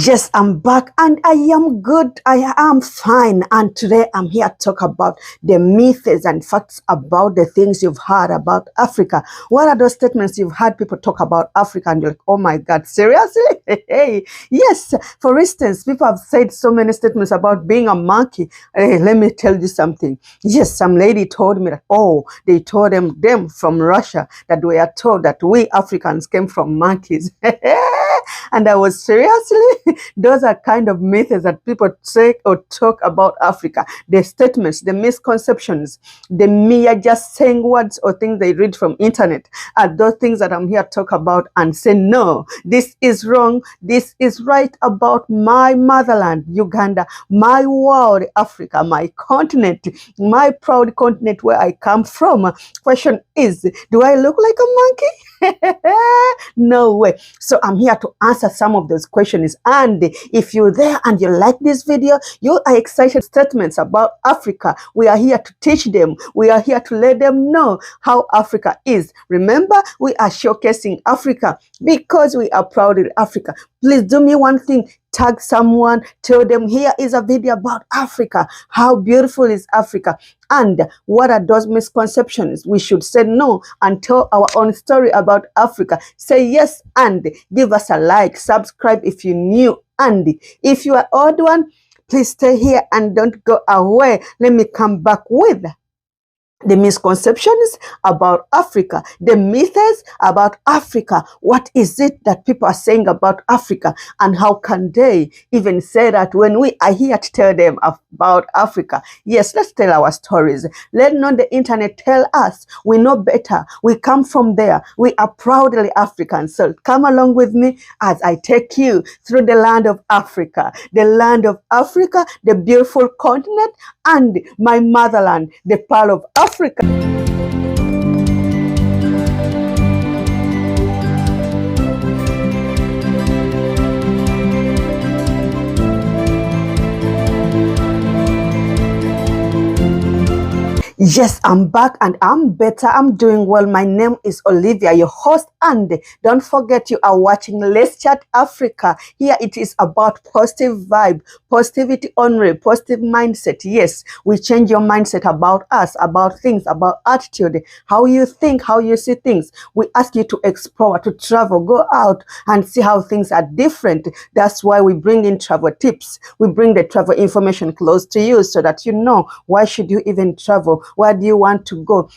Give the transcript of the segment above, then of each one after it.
Yes, I'm back and I am good. I am fine. And today I'm here to talk about the myths and facts about the things you've heard about Africa. What are those statements you've heard people talk about Africa and you're like, oh my God, seriously? Hey, yes. For instance, people have said so many statements about being a monkey. Hey, let me tell you something. Yes, some lady told me that, they told them from Russia that we are told that we Africans came from monkeys. And I was seriously, those are kind of myths that people say or talk about Africa. The statements, the misconceptions, the mere just saying words or things they read from internet are those things that I'm here to talk about and say, no, this is wrong. This is right about my motherland, Uganda, my world, Africa, my continent, my proud continent where I come from. Question is, do I look like a monkey? No way. So I'm here to answer some of those questions. And if you're there and you like this video, you are excited statements about Africa. We are here to teach them. We are here to let them know how Africa is. Remember, we are showcasing Africa because we are proud of Africa. Please do me one thing. Tag someone, tell them here is a video about Africa. How beautiful is Africa? And what are those misconceptions? We should say no and tell our own story about Africa. Say yes and give us a like, subscribe if you're new. And if you are old one, please stay here and don't go away. Let me come back with the misconceptions about Africa, the myths about Africa. What is it that people are saying about Africa? And how can they even say that when we are here to tell them about Africa? Yes, let's tell our stories. Let not the internet tell us. We know better. We come from there. We are proudly African. So come along with me as I take you through the land of Africa, the beautiful continent, and my motherland, the pearl of Africa. Yes, I'm back and I'm better. I'm doing well. My name is Olivia, your host, and don't forget you are watching Let's Chat Africa. Here it is about positive vibe, positivity only, positive mindset. Yes, we change your mindset about us, about things, about attitude, how you think, how you see things. We ask you to explore, to travel, go out and see how things are different. That's why we bring in travel tips. We bring the travel information close to you so that you know why should you even travel. Where do you want to go?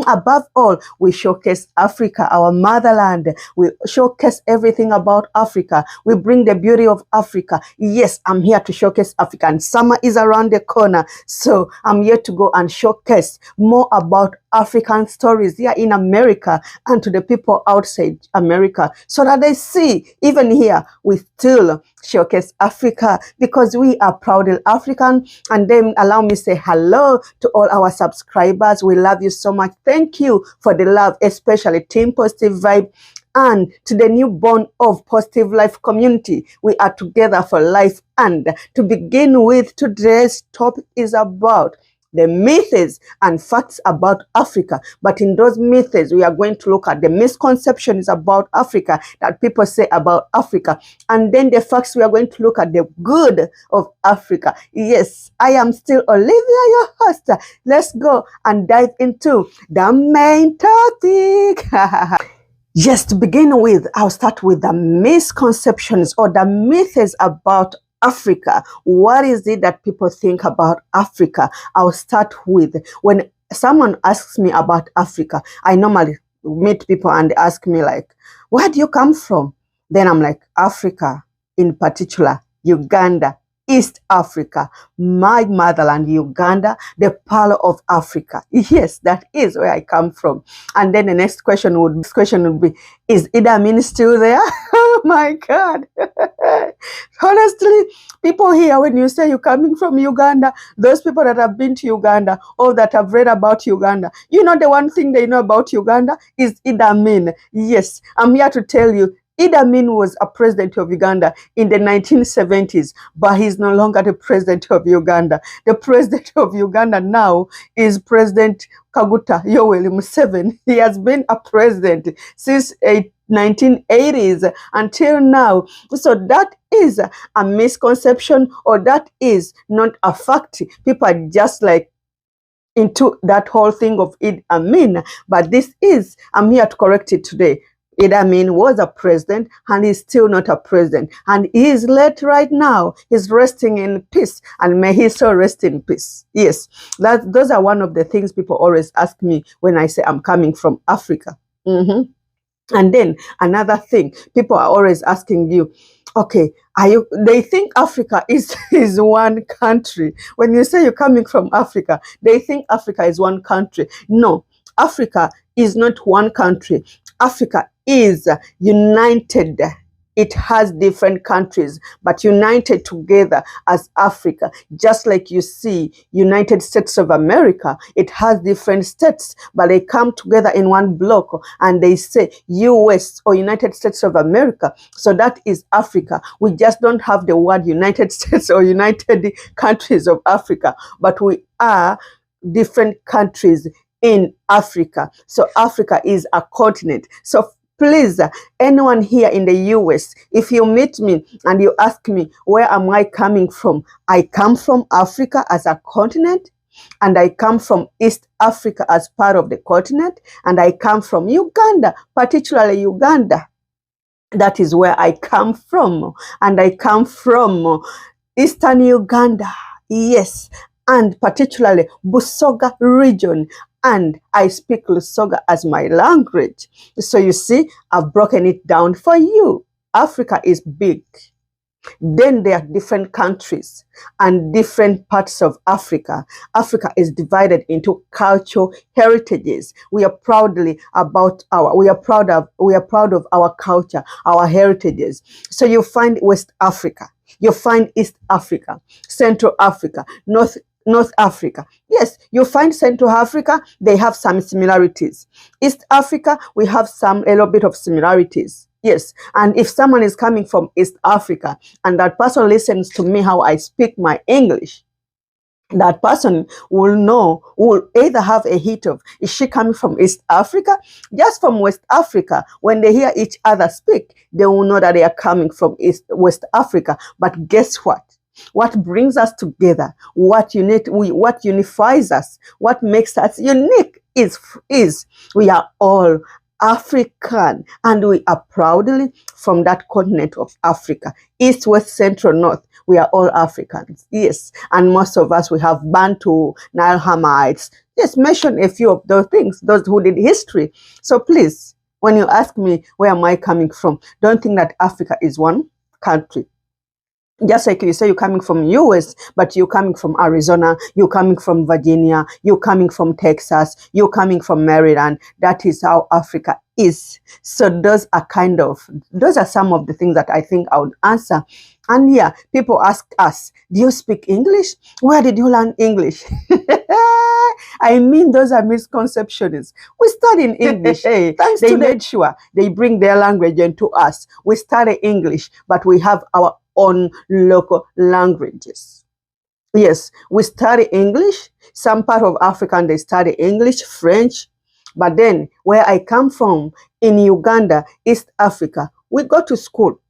Above all, we showcase Africa, our motherland. We showcase everything about Africa. We bring the beauty of Africa. Yes, I'm here to showcase Africa, and summer is around the corner. So I'm here to go and showcase more about African stories here in America and to the people outside America so that they see even here we still showcase Africa because we are proudly African. And then allow me to say hello to all our subscribers. We love you so much. Thank you for the love, especially Team Positive Vibe. And to the newborn of Positive Life community, we are together for life. And to begin with, today's topic is about the myths and facts about Africa. But in those myths, we are going to look at the misconceptions about Africa that people say about Africa. And then the facts, we are going to look at the good of Africa. Yes, I am still Olivia, your host. Let's go and dive into the main topic. Yes, to begin with, I'll start with the misconceptions or the myths about Africa. What is it that people think about Africa? I'll start with when someone asks me about Africa, I normally meet people and ask me like, where do you come from? Then I'm like, Africa, in particular, Uganda, East Africa, my motherland, Uganda, the pearl of Africa. Yes, that is where I come from. And then the next question would be, is Idi Amin still there? Oh my God. Honestly, people here, when you say you're coming from Uganda, those people that have been to Uganda or that have read about Uganda, you know the one thing they know about Uganda is Idi Amin. Yes, I'm here to tell you, Idi Amin was a president of Uganda in the 1970s, but he's no longer the president of Uganda. The president of Uganda now is President Kaguta Yoweri Museveni. He has been a president since 1980s until now. So that is a misconception, or that is not a fact. People are just like into that whole thing of Idi Amin, but this is, I'm here to correct it today. Idi Amin was a president, and he's still not a president, and he is late right now. He's resting in peace, and may he so rest in peace. Yes, those are one of the things people always ask me when I say I'm coming from Africa. And then another thing, people are always asking you, okay, they think Africa is one country. When you say you're coming from Africa, they think Africa is one country. No, Africa is not one country. Africa is united. It has different countries, but united together as Africa. Just like you see United States of America, it has different states, but they come together in one block and they say US or United States of America. So that is Africa. We just don't have the word United States or United Countries of Africa, but we are different countries in Africa. So Africa is a continent. So please, anyone here in the US, if you meet me and you ask me, where am I coming from? I come from Africa as a continent, and I come from East Africa as part of the continent, and I come from Uganda, particularly Uganda. That is where I come from, and I come from Eastern Uganda, yes, and particularly Busoga region. And I speak Lusoga as my language. So you see, I've broken it down for you. Africa is big. Then there are different countries and different parts of Africa. Africa is divided into cultural heritages. We are proud of our culture, our heritages. So you find West Africa, you find East Africa, Central Africa, North Africa. Yes, you find Central Africa, they have some similarities. East Africa, we have a little bit of similarities. Yes, and if someone is coming from East Africa and that person listens to me how I speak my English, that person will either have a hit of, is she coming from East Africa? Just from West Africa, when they hear each other speak, they will know that they are coming from West Africa. But guess what? What brings us together, what unifies us, what makes us unique is we are all African, and we are proudly from that continent of Africa. East, West, Central, North, we are all Africans. Yes, and most of us, we have Bantu, Nile Hamites. Just mention a few of those things, those who did history. So please, when you ask me where am I coming from, don't think that Africa is one country. Just like you say you're coming from US, but you're coming from Arizona, you're coming from Virginia, you're coming from Texas, you're coming from Maryland. That is how Africa is. So those are some of the things that I think I would answer. And yeah, people ask us, do you speak English? Where did you learn English? I mean, those are misconceptions. We study in English. They made sure they bring their language into us. We study English, but we have our own local languages. Yes, we study English. Some part of Africa, they study English, French. But then where I come from, in Uganda, East Africa, we go to school.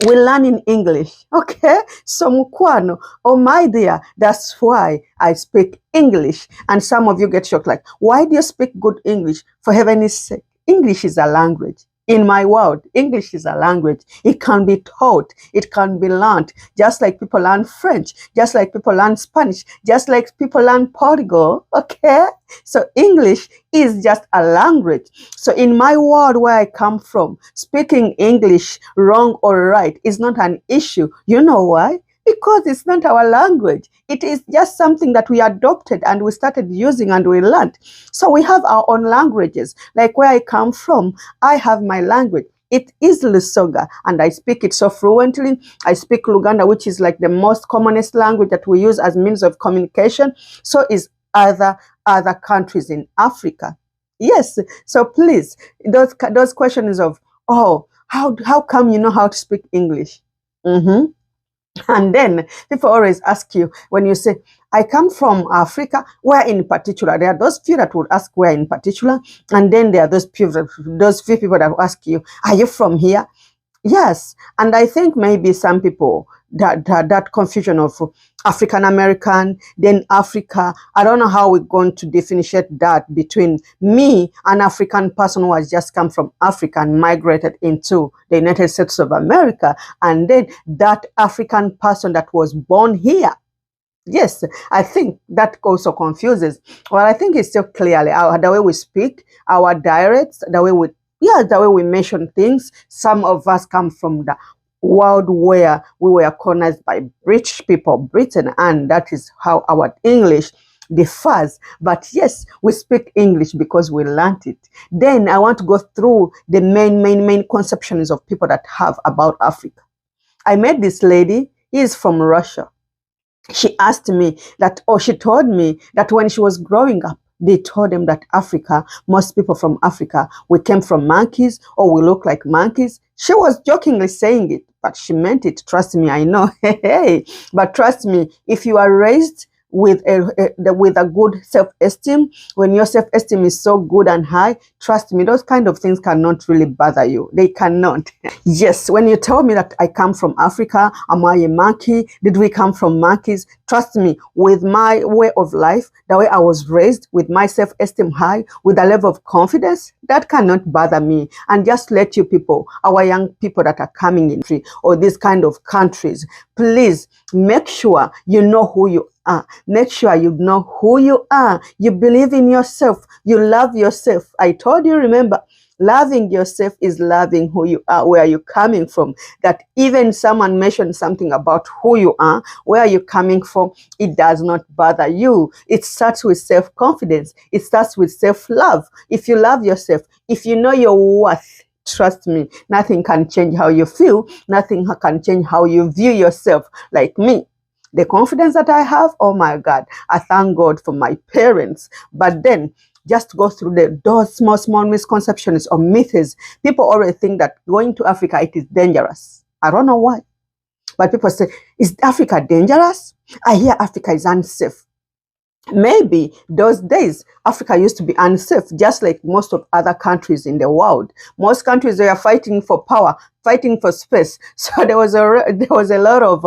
We learn in English, okay? So mukwano, oh my dear, that's why I speak English. And some of you get shocked, like, why do you speak good English? For heaven's sake, English is a language. In my world, English is a language. It can be taught. It can be learned. Just like people learn French. Just like people learn Spanish. Just like people learn Portugal. Okay? So English is just a language. So in my world where I come from, speaking English wrong or right is not an issue. You know why? Because it's not our language. It is just something that we adopted and we started using and we learned. So we have our own languages. Like where I come from, I have my language. It is Lusoga, and I speak it so fluently. I speak Luganda, which is like the most commonest language that we use as means of communication. So is other countries in Africa. Yes. So please, those questions of, oh, how come you know how to speak English? Mm-hmm. And then people always ask you when you say, I come from Africa, where in particular? There are those few that would ask where in particular. And then there are those few people that will ask you, are you from here? Yes. And I think maybe some people that confusion of African American, then Africa. I don't know how we're going to differentiate that between me, an African person who has just come from Africa and migrated into the United States of America, and then that African person that was born here. Yes, I think that also confuses. Well, I think it's still clearly the way we speak, our dialects, the way we mention things. Some of us come from the world where we were colonized by British people, Britain, and that is how our English differs. But yes, we speak English because we learned it. Then I want to go through the main conceptions of people that have about Africa. I met this lady. He is from Russia. She asked me that, or she told me that when she was growing up, they told them that Africa, most people from Africa, we came from monkeys or we look like monkeys. She was jokingly saying it, but she meant it. Trust me, I know. Hey, but trust me, if you are raised with a good self-esteem, when your self-esteem is so good and high, trust me, those kind of things cannot really bother you. They cannot. Yes, when you tell me that I come from Africa, am I a monkey? Did we come from monkeys? Trust me, with my way of life, the way I was raised, with my self-esteem high, with a level of confidence, that cannot bother me. And just let you people, our young people that are coming in, or these kind of countries, please make sure you know who you are. Make sure you know who you are. You believe in yourself. You love yourself. I told you, remember, loving yourself is loving who you are, where you're coming from. That even someone mentioned something about who you are, where you're coming from, it does not bother you. It starts with self-confidence. It starts with self-love. If you love yourself, if you know your worth, trust me, nothing can change how you feel. Nothing can change how you view yourself. Like me, the confidence that I have, oh my God, I thank God for my parents. But then just go through those small misconceptions or myths. People already think that going to Africa, it is dangerous. I don't know why. But people say, is Africa dangerous? I hear Africa is unsafe. Maybe those days, Africa used to be unsafe, just like most of other countries in the world. Most countries, they are fighting for power, fighting for space. So there was a lot of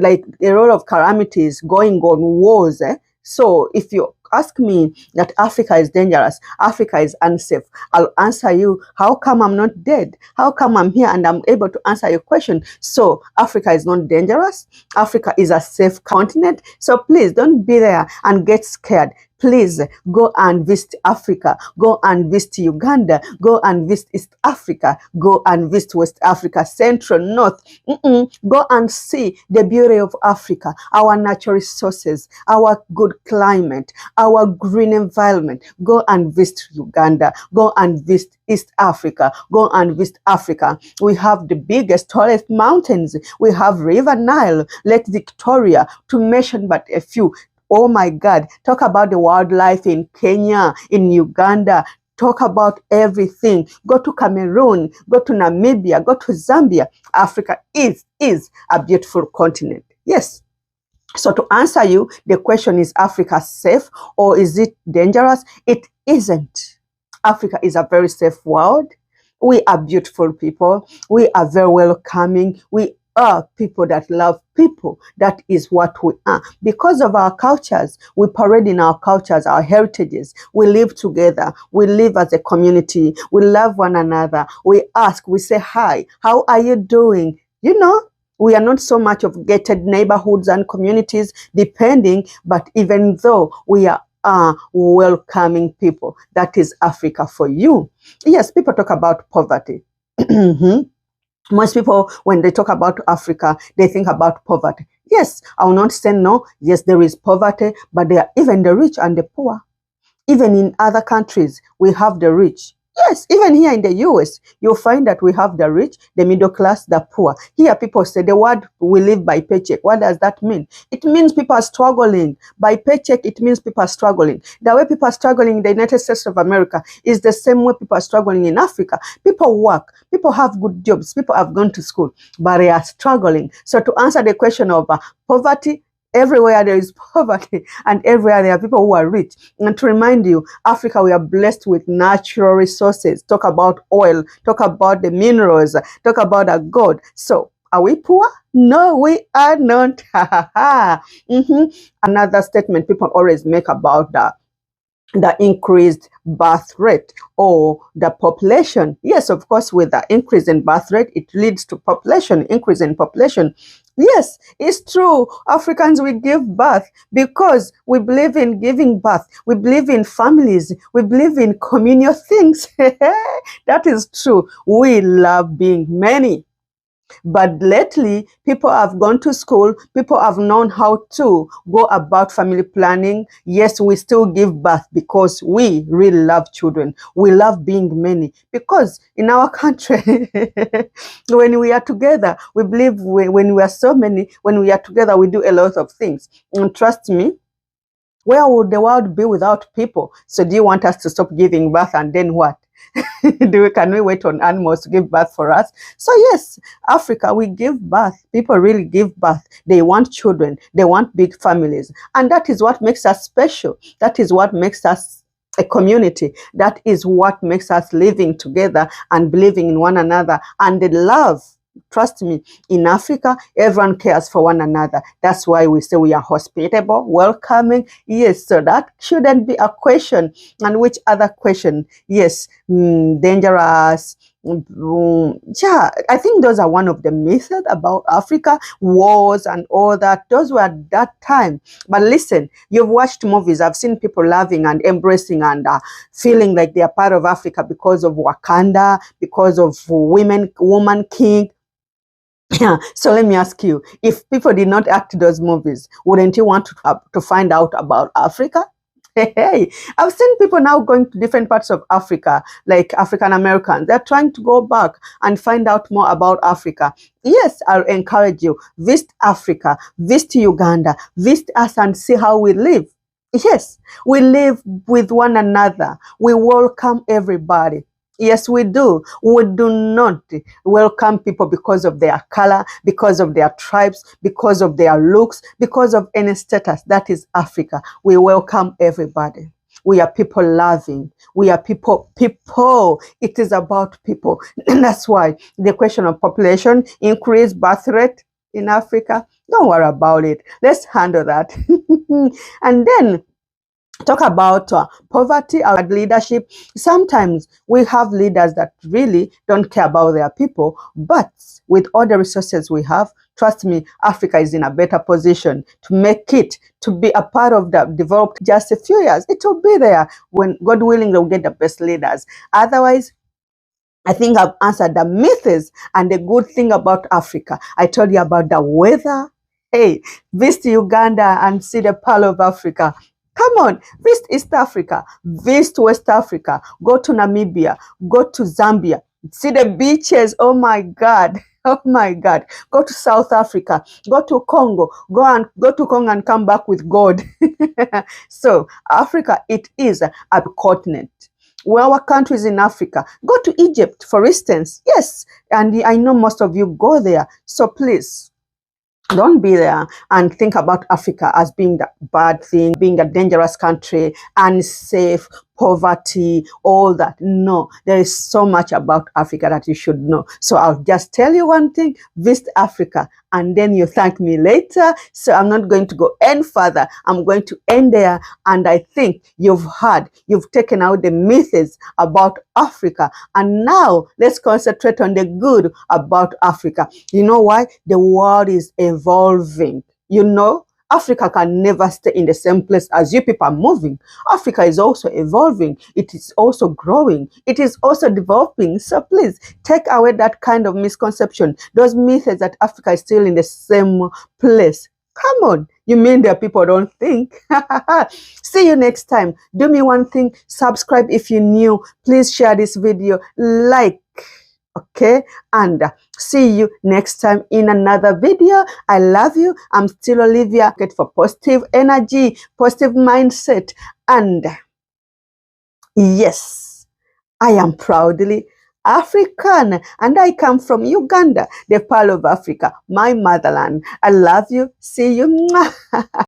like a lot of calamities going on, wars. So if you ask me that Africa is dangerous, Africa is unsafe, I'll answer you, how come I'm not dead? How come I'm here and I'm able to answer your question? So Africa is not dangerous. Africa is a safe continent. So please don't be there and get scared. Please go and visit Africa. Go and visit Uganda. Go and visit East Africa. Go and visit West Africa, Central, North. Go and see the beauty of Africa, our natural resources, our good climate, our green environment. Go and visit Uganda. Go and visit East Africa. Go and visit Africa. We have the biggest, tallest mountains. We have River Nile, Lake Victoria, to mention but a few. Oh my God, talk about the wildlife in Kenya, in Uganda. Talk about everything. Go to Cameroon, go to Namibia, go to Zambia. Africa is a beautiful continent. Yes. So to answer you, the question is, Africa safe or is it dangerous? It isn't. Africa is a very safe world. We are beautiful people. We are very welcoming. We are people that love people. That is what we are. Because of our cultures, we parade in our cultures, our heritages. We live together. We live as a community. We love one another. We ask, we say hi. How are you doing? You know, we are not so much of gated neighborhoods and communities, depending, but even though we are welcoming people, that is Africa for you. Yes, people talk about poverty. Most people, when they talk about Africa, they think about poverty. Yes, I will not say no. Yes, there is poverty, but there are even the rich and the poor. Even in other countries, we have the rich. Yes, even here in the US, you'll find that we have the rich, the middle class, the poor. Here, people say the word we live by paycheck. What does that mean? It means people are struggling. By paycheck, it means people are struggling. The way people are struggling in the United States of America is the same way people are struggling in Africa. People work, people have good jobs, people have gone to school, but they are struggling. So, to answer the question of poverty, everywhere there is poverty and everywhere there are people who are rich. And to remind you, Africa, we are blessed with natural resources. Talk about oil, talk about the minerals, talk about a gold. So, are we poor? No, we are not. Another statement people always make about the increased birth rate or the population. Yes, of course, with the increase in birth rate, it leads to population, increase in population. Yes, it's true. Africans, we give birth because we believe in giving birth. We believe in families. We believe in communal things. That is true. We love being many. But lately, people have gone to school. People have known how to go about family planning. Yes, we still give birth because we really love children. We love being many. Because in our country, when we are together, we believe when we are so many, when we are together, we do a lot of things. And trust me, where would the world be without people? So do you want us to stop giving birth and then what? Can we wait on animals to give birth for us? So yes, Africa, we give birth. People really give birth. They want children. They want big families. And that is what makes us special. That is what makes us a community. That is what makes us living together and believing in one another and the love. Trust me, in Africa, everyone cares for one another. That's why we say we are hospitable, welcoming. Yes, so that shouldn't be a question. And which other question? Yes, dangerous. Yeah, I think those are one of the myths about Africa, wars and all that. Those were at that time. But listen, you've watched movies. I've seen people loving and embracing and feeling like they are part of Africa because of Wakanda, because of woman king. Yeah. So let me ask you, if people did not act those movies, wouldn't you want to find out about Africa? Hey, I've seen people now going to different parts of Africa, like African Americans. They're trying to go back and find out more about Africa. Yes, I'll encourage you. Visit Africa, visit Uganda, visit us and see how we live. Yes, we live with one another. We welcome everybody. Yes, we do. We do not welcome people because of their color, because of their tribes, because of their looks, because of any status. That is Africa. We welcome everybody. We are people loving. We are people. It is about people. And that's why the question of population, increase birth rate in Africa, don't worry about it. Let's handle that. And then talk about poverty and leadership. Sometimes we have leaders that really don't care about their people, but with all the resources we have, trust me, Africa is in a better position to make it, to be a part of the developed just a few years. It will be there when, God willing, they'll get the best leaders. Otherwise, I think I've answered the myths and the good thing about Africa. I told you about the weather. Hey, visit Uganda and see the pearl of Africa. Come on, visit East Africa, visit West Africa, go to Namibia, go to Zambia, see the beaches. Oh my God. Oh my God. Go to South Africa, go to Congo, go to Congo and come back with God. So Africa, it is a continent. Well, our countries in Africa, go to Egypt, for instance. Yes, and I know most of you go there. So please, don't be there and think about Africa as being the bad thing, being a dangerous country, unsafe, poverty, all that. No, there is so much about Africa that you should know. So I'll just tell you one thing, visit Africa, and then you thank me later. So I'm not going to go any further. I'm going to end there. And I think you've taken out the myths about Africa. And now let's concentrate on the good about Africa. You know why? The world is evolving. You know, Africa can never stay in the same place as you people are moving. Africa is also evolving. It is also growing. It is also developing. So please take away that kind of misconception. Those myths that Africa is still in the same place. Come on. You mean that people don't think? See you next time. Do me one thing. Subscribe if you're new. Please share this video. Like. Okay. And see you next time in another video. I love you. I'm still Olivia. Get for positive energy, positive mindset. And yes, I am proudly African, and I come from Uganda, the Pearl of Africa, my motherland. I love you. See you.